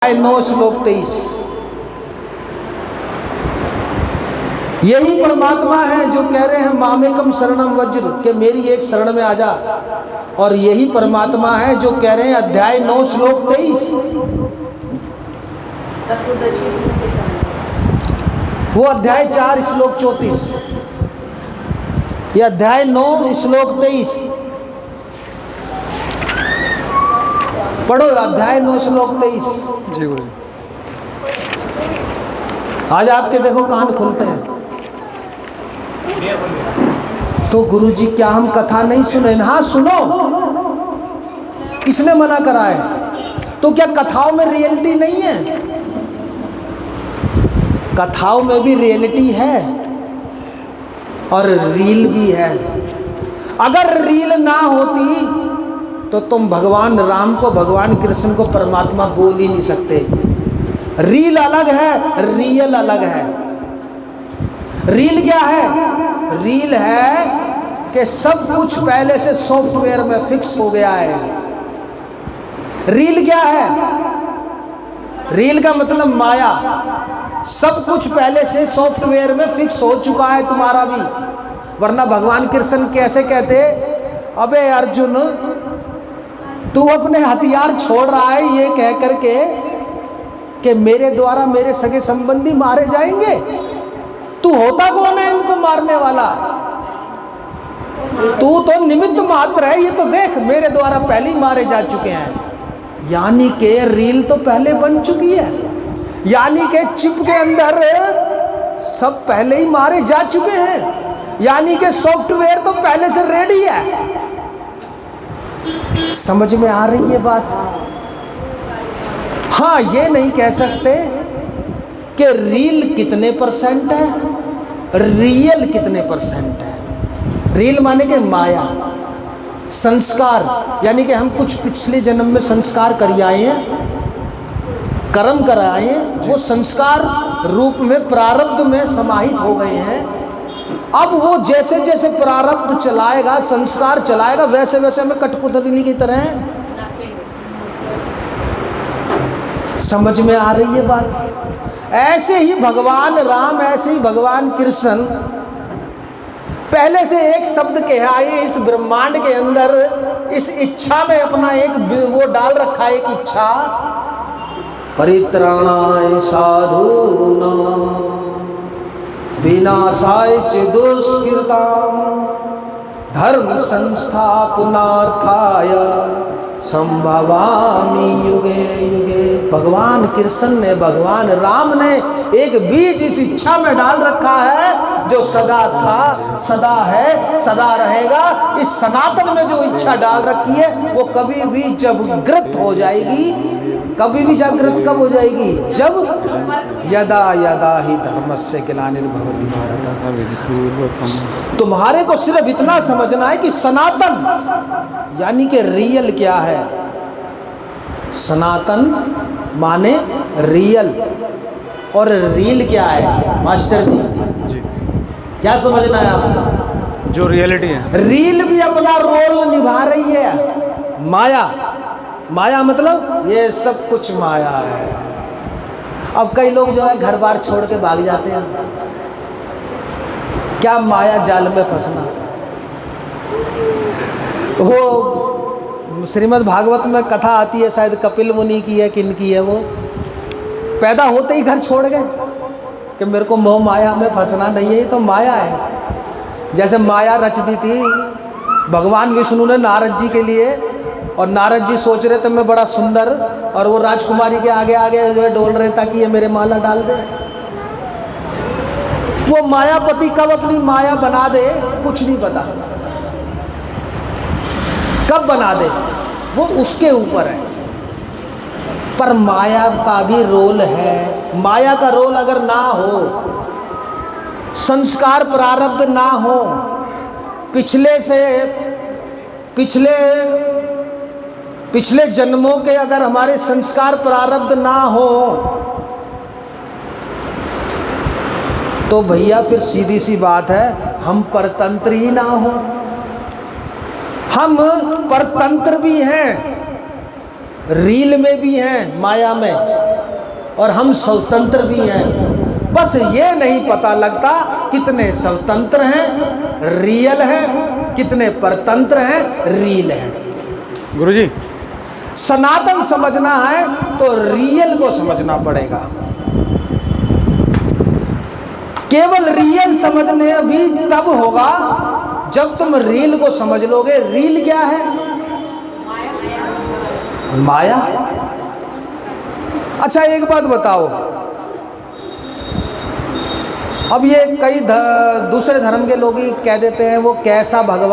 9 श्लोक 23। यही परमात्मा है जो कह रहे हैं मामेकम शरणम वज्र के मेरी एक शरण में आ जा। और यही परमात्मा है जो कह रहे हैं अध्याय 9 श्लोक 23। वो अध्याय 4 श्लोक 34। ये अध्याय 9 श्लोक 23 पढ़ो। अध्याय 9 श्लोक 23। जी गुरु। आज आपके देखो कान खुलते हैं। तो गुरु जी क्या हम कथा नहीं सुने? हाँ सुनो। किसने मना करा है? तो क्या कथाओं में रियलिटी नहीं है? कथाओं में भी रियलिटी है और रील भी है। अगर रील ना होती तो तुम भगवान राम को, भगवान कृष्ण को परमात्मा बोल ही नहीं सकते। रील अलग है, रियल अलग है। रील क्या है? रील है कि सब कुछ पहले से सॉफ्टवेयर में फिक्स हो गया है। रील क्या है? रील का मतलब माया। सब कुछ पहले से सॉफ्टवेयर में फिक्स हो चुका है तुम्हारा भी। वरना भगवान कृष्ण कैसे कहते, अबे अर्जुन तू अपने हथियार छोड़ रहा है ये कह करके कि मेरे द्वारा मेरे सगे संबंधी मारे जाएंगे। तू होता कौन है इनको मारने वाला? तू तो निमित्त मात्र है। ये तो देख मेरे द्वारा पहले ही मारे जा चुके हैं। यानी कि रील तो पहले बन चुकी है। यानी कि चिप के अंदर सब पहले ही मारे जा चुके हैं। यानी कि सॉफ्टवेयर तो पहले से रेडी है। समझ में आ रही है बात? हाँ, ये नहीं कह सकते कि रील कितने परसेंट है, रियल कितने परसेंट है। रील माने कि माया, संस्कार। यानी कि हम कुछ पिछले जन्म में संस्कार कर आए हैं, कर्म कराए हैं, वो संस्कार रूप में प्रारब्ध में समाहित हो गए हैं। अब वो जैसे जैसे प्रारब्ध चलाएगा, संस्कार चलाएगा, वैसे वैसे हमें कठपुतली की तरह। समझ में आ रही है बात? ऐसे ही भगवान राम, ऐसे ही भगवान कृष्ण पहले से एक शब्द कहे इस ब्रह्मांड के अंदर, इस इच्छा में अपना एक वो डाल रखा है, एक इच्छा, परित्राणाय साधूनां विनाशाय च दुष्कृतां धर्म संस्थापनार्थाय संभवामि युगे युगे। भगवान कृष्ण ने, भगवान राम ने एक बीज इस इच्छा में डाल रखा है जो सदा था, सदा है, सदा रहेगा। इस सनातन में जो इच्छा डाल रखी है वो कभी भी जागृत हो जाएगी। कभी भी जागृत कब हो जाएगी? जब यदा यदा ही धर्मस्य ग्लानिर्भवति भारत। तुम्हारे को सिर्फ इतना समझना है कि सनातन यानी कि रियल क्या है। सनातन माने रियल, और रील क्या है मास्टर जी? क्या समझना है आपको? जो रियलिटी है। रील भी अपना रोल निभा रही है। माया, माया मतलब ये सब कुछ माया है। अब कई लोग जो है घर बार छोड़ के भाग जाते हैं। क्या माया जाल में फंसना। वो श्रीमद् भागवत में कथा आती है, शायद कपिल मुनि की है, किन की है, वो पैदा होते ही घर छोड़ गए कि मेरे को मोह माया में फंसना नहीं है। ये तो माया है। जैसे माया रच दी थी भगवान विष्णु ने नारद जी के लिए, और नारद जी सोच रहे थे मैं बड़ा सुंदर, और वो राजकुमारी के आगे आगे जो है डोल रहे ताकि ये मेरे माला डाल दे। वो मायापति कब अपनी माया बना दे कुछ नहीं पता। कब बना दे वो उसके ऊपर है। पर माया का भी रोल है। माया का रोल अगर ना हो, संस्कार प्रारब्ध ना हो, पिछले जन्मों के अगर हमारे संस्कार प्रारब्ध ना हो तो भैया फिर सीधी सी बात है, हम परतंत्र ही ना हो। हम परतंत्र भी हैं, रील में भी हैं, माया में, और हम स्वतंत्र भी हैं। बस ये नहीं पता लगता कितने स्वतंत्र हैं, रियल हैं, कितने परतंत्र हैं, रील हैं। गुरुजी, सनातन समझना है तो रियल को समझना पड़ेगा। केवल रियल समझने भी तब होगा जब तुम रील को समझ लोगे। रील क्या है? माया। अच्छा एक बात बताओ, अब ये कई दूसरे धर्म के लोग ही कह देते हैं वो कैसा भगवान